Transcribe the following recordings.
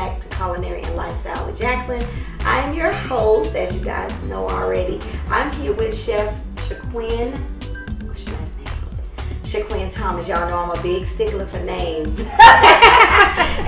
back to Culinary and Lifestyle with Jacqueline. I am your host, as you guys know already. I'm here with Chef Shaquin. What's your last name? Shaquin Thomas. Y'all know I'm a big stickler for names.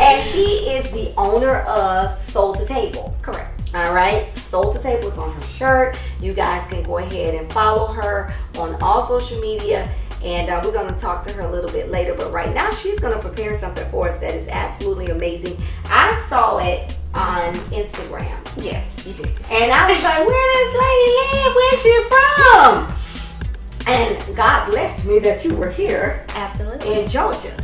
And she is the owner of Soul to Table. Correct. All right, Soul to Table is on her shirt. You guys can go ahead and follow her on all social media. And we're going to talk to her a little bit later. But right now, she's going to prepare something for us that is absolutely amazing. I saw it on Instagram. Yes, you did. And I was like, where does lady live? Where's she from? And God blessed me that you were here. Absolutely. In Georgia.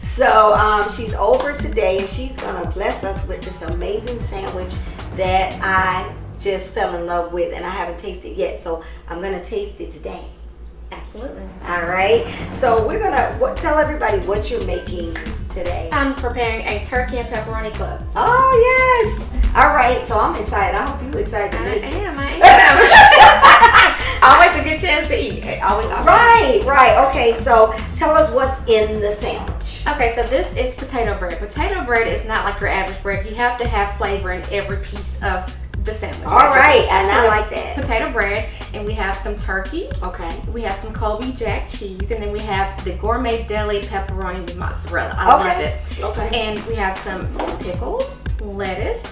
So she's over today, and she's going to bless us with this amazing sandwich that I just fell in love with. And I haven't tasted it yet. So I'm going to taste it today. Absolutely. All right. So we're gonna tell everybody what you're making today. I'm preparing a turkey and pepperoni club. Oh yes. All right. So I'm excited. I hope you're excited to make it. I am. Always a good chance to eat. Always. Right. Okay. So tell us what's in the sandwich. Okay. So this is potato bread. Potato bread is not like your average bread. You have to have flavor in every piece of the sandwich. All right, and I like that. Potato bread, and we have some turkey. Okay. We have some Colby Jack cheese, and then we have the gourmet deli pepperoni with mozzarella. I love it. Okay. And we have some pickles, lettuce,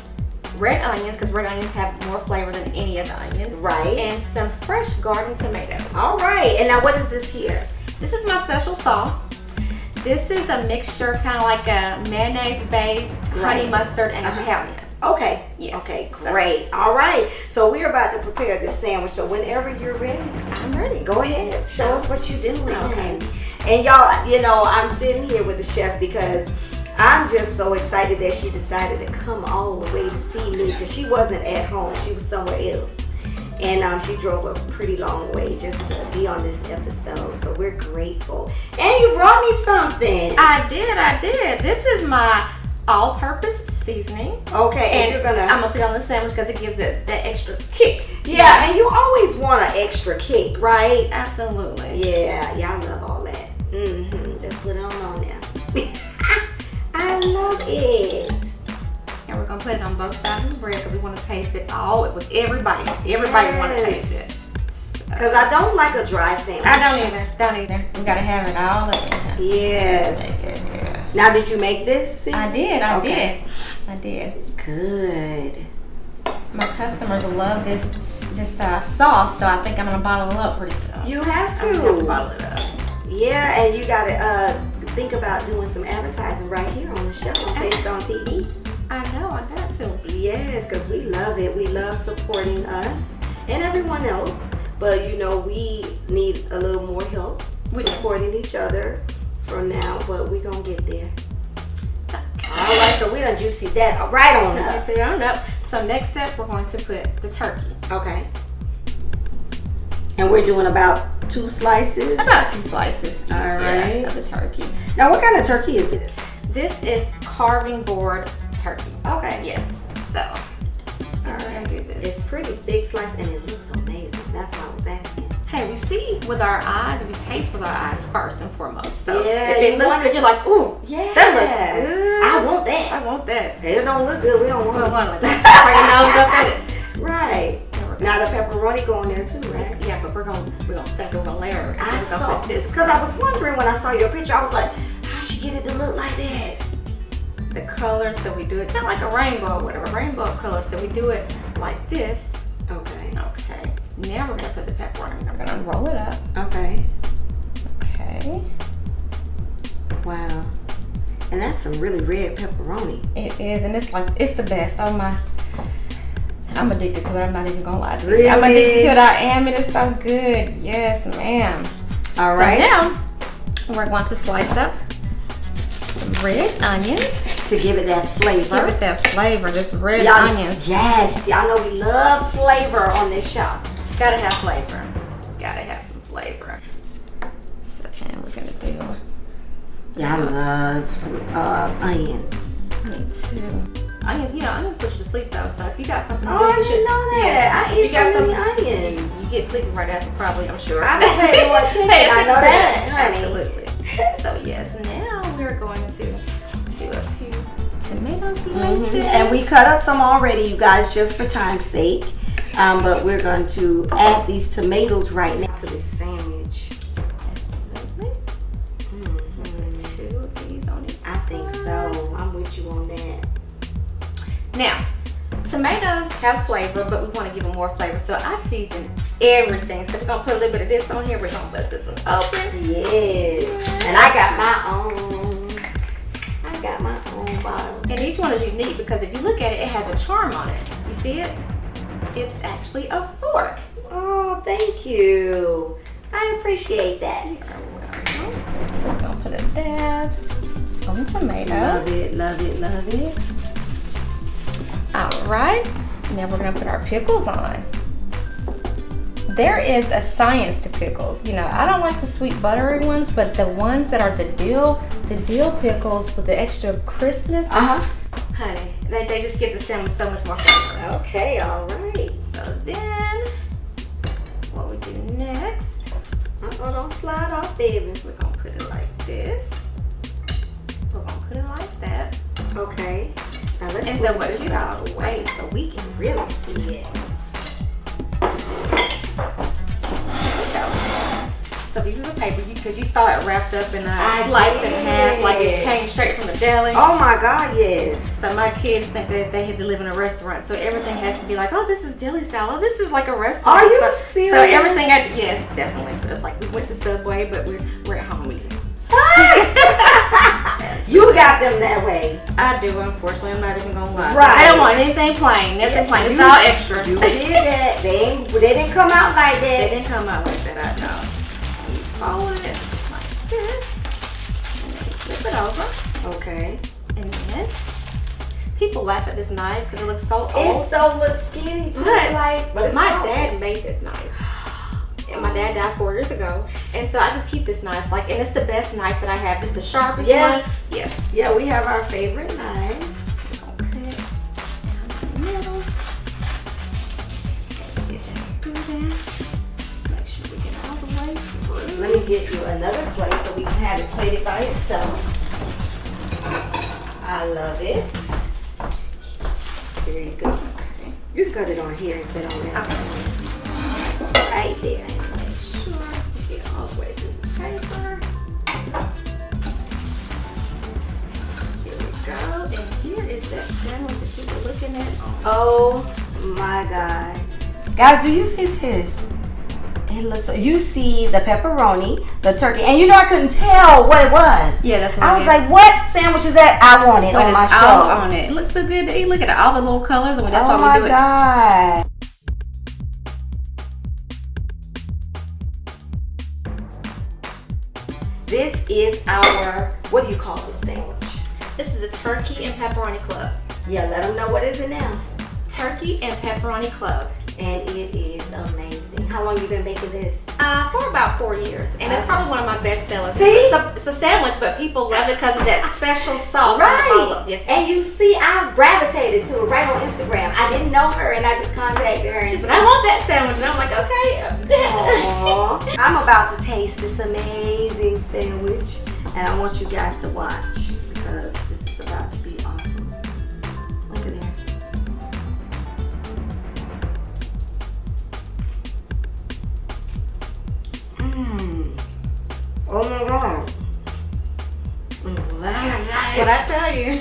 red onions, because red onions have more flavor than any of the onions. Right. And some fresh garden tomatoes. All right. And now what is this here? This is my special sauce. This is a mixture, kind of like a mayonnaise-based, honey mustard, and Italian. Okay. Yes. Okay, great. All right. So we're about to prepare this sandwich. So whenever you're ready, I'm ready. Go ahead. Show us what you're doing. Okay. And y'all, you know, I'm sitting here with the chef because I'm just so excited that she decided to come all the way to see me because she wasn't at home. She was somewhere else. And she drove a pretty long way just to be on this episode. So we're grateful. And you brought me something. I did. This is my all-purpose seasoning. Okay, and you're gonna. I'm gonna put it on the sandwich because it gives it that extra kick. Yeah, and you always want an extra kick, right? Absolutely. Yeah, I love all that. Just put it on there. I love it. And we're gonna put it on both sides of the bread because we want to taste it all with everybody. Everybody want to taste it. Because I don't like a dry sandwich. I don't either. We gotta have it all in there. Yes. Now, did you make this season? I did. Good. My customers love this sauce, so I think I'm gonna bottle it up pretty soon. You have to. I'm gonna have to bottle it up. Yeah, and you gotta think about doing some advertising right here on the show, Taste on TV. I know, I got to. Yes, because we love it. We love supporting us and everyone else. But you know, we need a little more help supporting each other for now, but we're gonna get there. All right, so we done juicy that right on up. Juicy it on up. So next step, we're going to put the turkey. Okay. And we're doing about 2 slices? About 2 slices each, all right. of the turkey. Now, what kind of turkey is this? This is carving board turkey. Okay. Yeah. So, all right, I'll do this. It's pretty thick slice and it looks amazing. That's why I was asking. Hey, we see with our eyes and we taste with our eyes first and foremost. So yeah, if it looks good, you're like, ooh, yeah, that looks good. I want that. I want that. If it don't look good, we don't want it. Like that. Right. Now the pepperoni going there too, right? Yeah, but we're gonna stack over a layer. I saw this because I was wondering when I saw your picture. I was like, how she get it to look like that? The colors, so we do it kind of like a rainbow or whatever, rainbow color. So we do it like this. Okay. Okay. Now we're gonna put the pepperoni. I'm gonna roll it up. Okay. Okay. Wow. And that's some really red pepperoni. It is, and it's the best. Oh my. I'm addicted to it. I'm not even gonna lie to you. Really? I'm addicted to it. I am. It is so good. Yes, ma'am. All right. So now we're going to slice up some red onions to give it that flavor. Give it that flavor. This red onions. Yes, y'all know we love flavor on this show. Gotta have flavor. Gotta have some flavor. So then we're gonna do. Yeah, I love onions. Me too. Onions, onions put you to sleep though. So if you got something to do, I you didn't know that. I eat so many onions. You get sleepy right after, probably. I'm sure. I don't pay more attention. I know that, honey. Absolutely. So yes, now we're going to do a few tomato slices. And we cut up some already, you guys, just for time's sake. But we're going to add these tomatoes right now to this sandwich. Absolutely. Put 2 of these on it. I think so. I'm with you on that. Now, tomatoes have flavor, but we want to give them more flavor. So I season everything. So we're going to put a little bit of this on here. We're going to bust this one open. Yes. And I got my own. Bottle. And each one is unique because if you look at it, it has a charm on it. You see it? It's actually a fork. Oh, thank you. I appreciate that. So we're going to put a dab on the tomato. Love it, love it, love it. All right. Now we're going to put our pickles on. There is a science to pickles. You know, I don't like the sweet buttery ones, but the ones that are the dill pickles with the extra crispness. Honey, they just give the sandwich so much more flavor. Okay, all right. So then, what we do next? Don't slide off, baby. We're gonna put it like this. We're gonna put it like that. Okay. Now let's And move so what this you out of the way so we can really see it. So these are the paper because you saw it wrapped up in I a slice and did. half, like it came straight from the deli. Oh my God, yes. So my kids think that they had to live in a restaurant, so everything has to be like, oh, this is deli style. Oh, this is like a restaurant. Are you so, serious? So everything, yes, definitely. So it's like we went to Subway, but we're at home eating. You got them that way. I do, unfortunately. I'm not even gonna lie. Right. They don't want anything plain. Nothing plain. It's all extra. You did that. They didn't come out like that. They didn't come out like that. I know. You fold it like this, and then flip it over. Okay. And then people laugh at this knife because it looks so old. It so looks skinny too. But my dad made this knife. And my dad died 4 years ago. And so I just keep this knife. And it's the best knife that I have. It's the sharpest Yes. one. Yes. Yeah, we have our favorite knives. Okay. Down the middle. Get that through there. Make sure we get all the way through. Let me get you another plate so we can have it plated by itself. I love it. There you go. Okay. You can cut it on here and sit on that. Okay. Right there. Make sure we get all the way through the paper. Here we go. And here is that sandwich that you were looking at on. Oh my God. Guys, do you see this? It looks, you see the pepperoni, the turkey, and you know I couldn't tell what it was. Yeah, that's what I was like, what sandwich is that? I want it on my it's all show. on it. It looks so good to eat. Look at all the little colors. I mean, that's Oh why my we do God. This is our, what do you call this sandwich? This is the Turkey and Pepperoni Club. Yeah, let them know what is it now. Turkey and Pepperoni Club. And it is amazing. How long you been making this? For about 4 years. And it's probably one of my best sellers. See? It's a sandwich, but people love it because of that special sauce. Right. Yes. And you see, I gravitated to it right on Instagram. I didn't know her and I just contacted her. She And said, I want that sandwich. And I'm like, okay. Aw. I'm about to taste this amazing sandwich. And I want you guys to watch because this is about to be awesome. Look at that. Oh my God. What I tell you.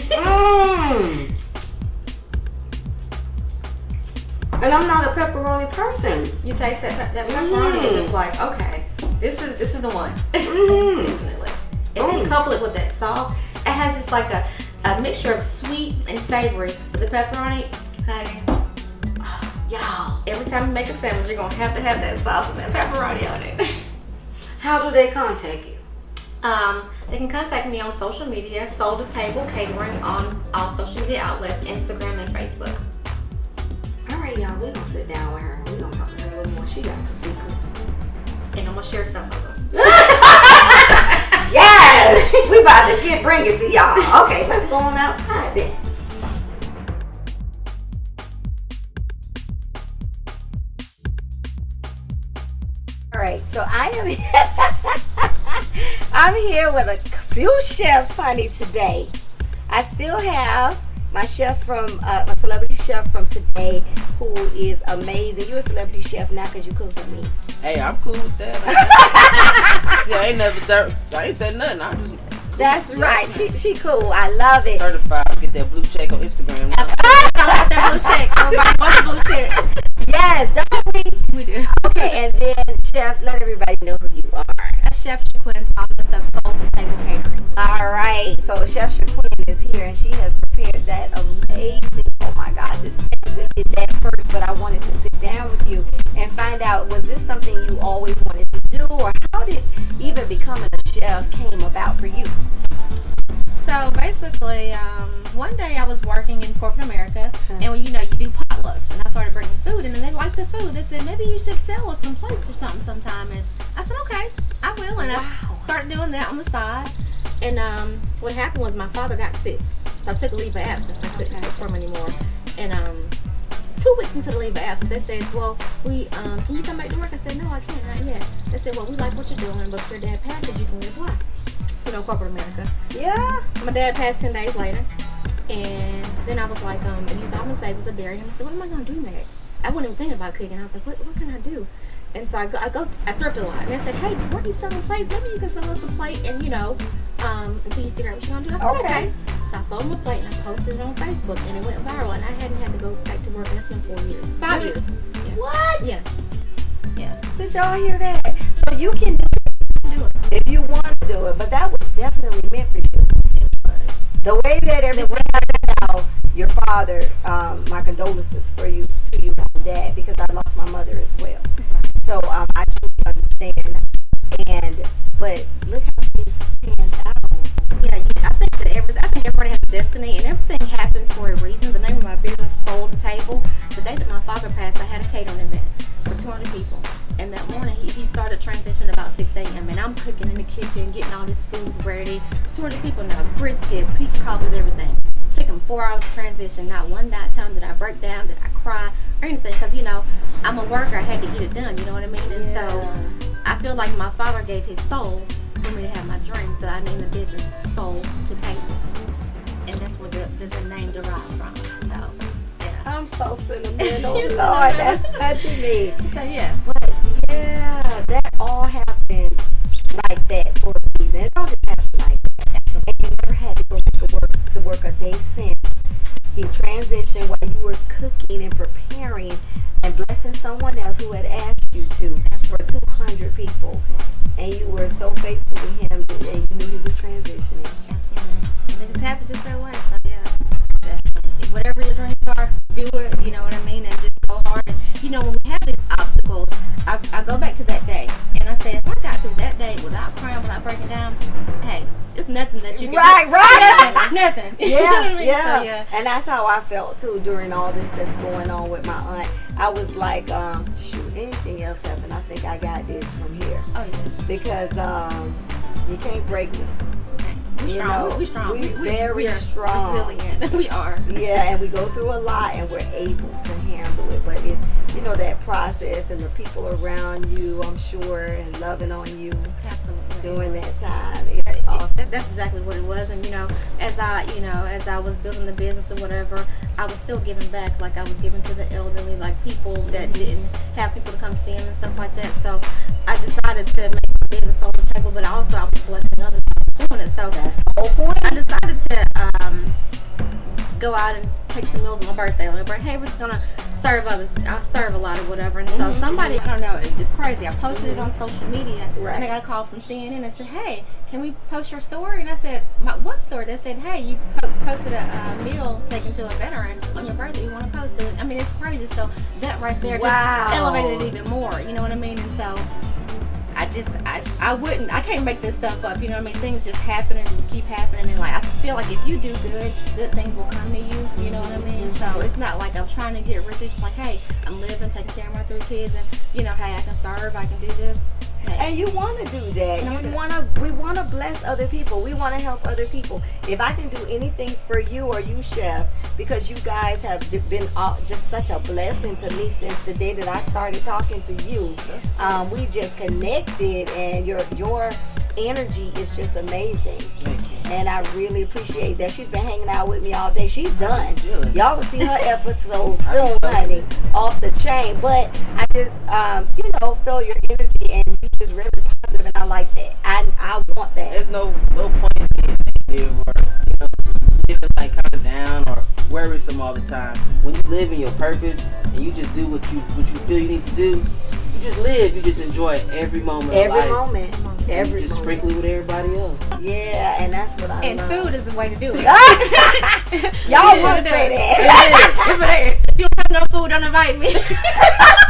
And I'm not a pepperoni person. You taste that pepperoni, it's just like, okay, this is the one. Mm. Definitely. And then you couple it with that sauce. It has just like a mixture of sweet and savory with the pepperoni. Honey, y'all, every time you make a sandwich, you're gonna have to have that sauce and that pepperoni on it. How do they contact you? They can contact me on social media, Soul to Table Catering on all social media outlets, Instagram and Facebook. All right, y'all, we're gonna sit down with her. We're gonna talk to her a little more. She got some secrets. And I'm gonna share some of them. Yes! We about to bring it to y'all. Okay, let's go on outside then. All right, so I'm here with a few chefs, honey, today. I still have my chef from my celebrity chef from today, who is amazing. You're a celebrity chef now because you cook for me. Hey, I'm cool with that. See, I ain't said nothing. I just That's right. She cool. I love it. certified. Get that blue check on Instagram. I want that blue check. Everybody wants the blue check. Yes, don't we? We do. Okay, and then chef, let everybody know who you are. Chef Shaquin Thomas of Soul to Table Catering. All right, so Chef Shaquin is here, and she has prepared that amazing. Oh my God, this we did that first, but I wanted to sit down with you and find out, was this something you always wanted to do, or how did even becoming a chef came about for you? So basically, one day I was working in corporate America, and you know, you do potlucks, and I started bringing food, and they liked the food. They said, maybe you should sell us some plates or something sometime. And I said, okay, I will. And I started doing that on the side. And what happened was my father got sick, so I took a leave of absence. I couldn't work for him anymore. And 2 weeks into the leave of absence, they said, well, can you come back to work? I said, no, I can't, not yet. They said, well, we like what you're doing, but if your dad passed, you can apply. You know, corporate America. Yeah. My dad passed 10 days later, and then I was like, and he thought my savings would bury him. I said, what am I gonna do next? I wasn't even thinking about cooking. I was like, what can I do? And so I thrift a lot, and they said, hey, where are you selling plates? Maybe you can sell us a plate, and you know, until you figure out what you're gonna do. I said, okay. So I sold my plate, and I posted it on Facebook, and it went viral, and I hadn't had to go back to work, and it's been 4 years, 5 years. Yeah. What? Yeah. Yeah. Did y'all hear that? So you can Do it. if you want to do it, but that was definitely meant for you. The way that everything now, your father, my condolences to you on that, because I lost my mother as well. So I truly understand. But look how things panned out. Yeah, I think everybody has a destiny, and everything happens for a reason. The name of my business, Soul to Table. The day that my father passed, I had a catering event for 200 people. And that morning, he started transitioning about 6 a.m. And I'm cooking in the kitchen, getting all this food ready. 200 people now, brisket, peach cobbers, everything. Took him 4 hours to transition. Not one time did I break down, did I cry, or anything. Because, you know, I'm a worker. I had to get it done, you know what I mean? And so I feel like my father gave his soul for me to have my dream. So I named the business Soul to Table. And that's where the name derived from. So, yeah. I'm so sentimental, Lord. That's touching me. So, yeah. But yeah, that all happened like that for a reason. It all just happened like that. And you never had to go to work a day since. He transitioned while you were cooking and preparing and blessing someone else who had asked you to for 200 people. And you were so faithful to him and you knew he was transitioning. And it just happened just that way. So, yeah. Definitely. Whatever your dreams are, do it, you know what I mean? And just go hard. And, you know, when we have these obstacles, I go back to that day. And I say, if I got through that day without crying, without breaking down, hey, it's nothing that you can do. Right. Nothing. Yeah, You know what I mean? yeah. So, yeah. And that's how I felt too during all this that's going on with my aunt. I was like, shoot, anything else happen, I think I got this from here. Oh, yeah. Because you can't break me. We strong. We very are strong. Resilient. We are. Yeah, and we go through a lot and we're able to handle it. But it, you know, that process and the people around you, I'm sure, and loving on you Absolutely. during that time. It's awesome. That's exactly what it was. And, you know, as I was building the business or whatever, I was still giving back. Like I was giving to the elderly, like people that didn't have people to come see them and stuff like that. So I decided to make my business on the table, but also I was blessing others doing it. So That's the whole point. I decided to go out and take some meals on my birthday. On my birthday, hey, we're just gonna serve others. I serve a lot or whatever. And so somebody, I don't know, it's crazy. I posted it on social media, Right. and I got a call from CNN and said, hey, can we post your story? And I said, what story? They said, hey, you posted a meal taken to a veteran on your birthday. You want to post it? I mean, it's crazy. So that right there just elevated it even more. You know what I mean? And so I can't make this stuff up, you know what I mean? Things just happen and just keep happening, and like I feel like if you do good things will come to you, you know what I mean? So it's not like I'm trying to get rich, it's like, hey, I'm living, taking care of my 3 kids, and you know, hey, I can serve, I can do this. Hey. And you want to do that. And We want to bless other people. We want to help other people. If I can do anything for you or you, Chef, because you guys have been just such a blessing to me since the day that I started talking to you. We just connected, and your energy is just amazing. And I really appreciate that. She's been hanging out with me all day. She's done. Good. Y'all will see her episode soon, honey. Off the chain. But I just, feel your energy and you just really positive, and I like that. I want that. There's no point in being negative or feeling like kind of down or worrisome all the time. When you live in your purpose and you just do what you feel you need to do, you just live. You just enjoy every moment. Every of life. moment. Every You just moment. sprinkle it with everybody else. Yeah, and that's what I And love. food is the way to do it. Y'all Yeah. want to say that. If you don't have no food, don't invite me.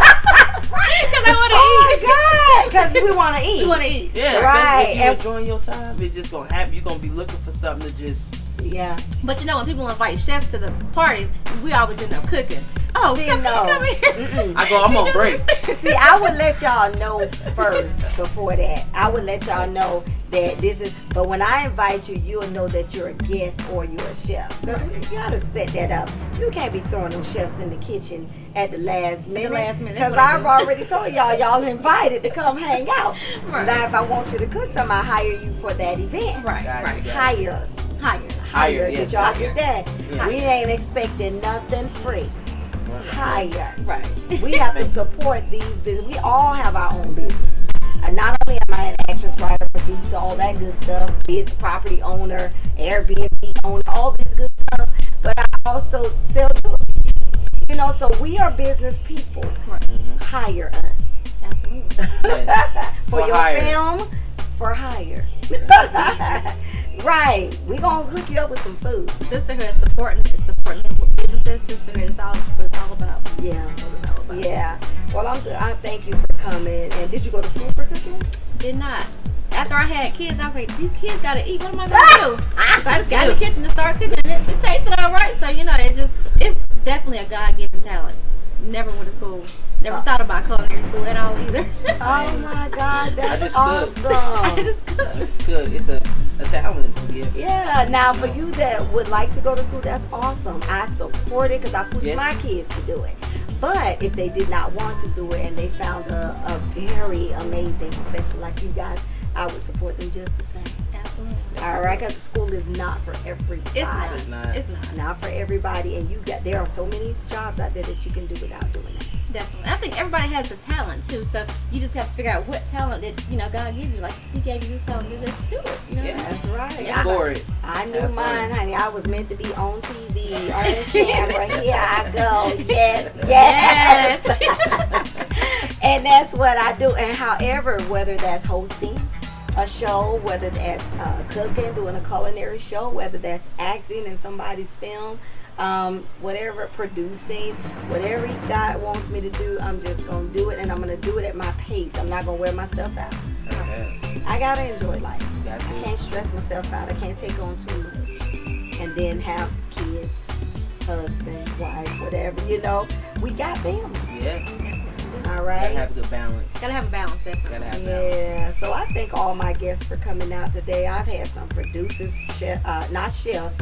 Because I want to Oh eat. my God, because we want to eat. You want to eat. Yeah, Right. If you're enjoying your time, it's just gonna happen. You're gonna be looking for something to just. Yeah. But when people invite chefs to the parties, we always end up cooking. Oh, See, chef, no. can you come here? Mm-mm. I'm on break. See, I would let y'all know first before that. I would let y'all know that this is, but when I invite you, you'll know that you're a guest or you're a chef. Because you gotta set that up. You can't be throwing them chefs in the kitchen at the last minute. Because That's I've what I do. already told y'all invited to come hang out. Right. Now, if I want you to cook something, I hire you for that event. Right, Exactly. right. Hire. Hire, Did yes. y'all get that? Yeah. We ain't expecting nothing free. Hire. Right. We have to support these businesses. We all have our own business. And not only am I an actress, writer, producer, all that good stuff, business property owner, Airbnb owner, all this good stuff, but I also sell jewelry. So we are business people. Right. Hire us. Absolutely. For your hire. film, for hire. Right. We gonna hook you up with some food. Sisterhood is supporting businesses. Sisterhood is all what it's all about. Yeah. That's what it's all about. Yeah. Well, I thank you for coming. And did you go to school for cooking? Did not. After I had kids, I was like, these kids gotta eat. What am I gonna do? So I just got in the kitchen to start cooking, and it tasted all right. So it's definitely a God-given talent. Never went to school. Never thought about culinary school at all either. Oh my God, that's just awesome. cook. I just cooked. It's good. It's a talent to get. Yeah, now for you that would like to go to school, that's awesome. I support it because I push Yes. my kids to do it. But if they did not want to do it and they found a very amazing profession like you guys, I would support them just the same. Absolutely. All right, because school is not for everybody. It's not. It's not. It's not. Not for everybody, and there are so many jobs out there that you can do without doing that. Definitely. I think everybody has a talent too, so you just have to figure out what talent that God gave you. Like He gave you this talent, just do it. Yeah. That's right. Explore it. I knew Have fun. mine, honey. I was meant to be on TV, on camera. Here I go. Yes, yes. And that's what I do. And however, whether that's hosting a show, whether that's cooking, doing a culinary show, whether that's acting in somebody's film, whatever, producing, whatever God wants me to do, I'm just going to do it, and I'm going to do it at my pace. I'm not going to wear myself out. Okay. I got to enjoy life. Got I to. can't stress myself out. I can't take on too much. And then have kids, husband, wife, whatever, we got family. Yeah. All Gotta right. have a good balance. Gotta have a balance, definitely. Gotta have balance. Yeah. So I thank all my guests for coming out today. I've had some producers, not chefs,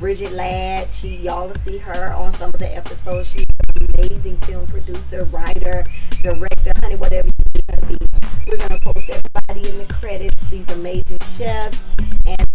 Bridget Ladd. Y'all will see her on some of the episodes. She's an amazing film producer, writer, director, honey, whatever you need her to be. We're gonna post everybody in the credits. These amazing chefs, and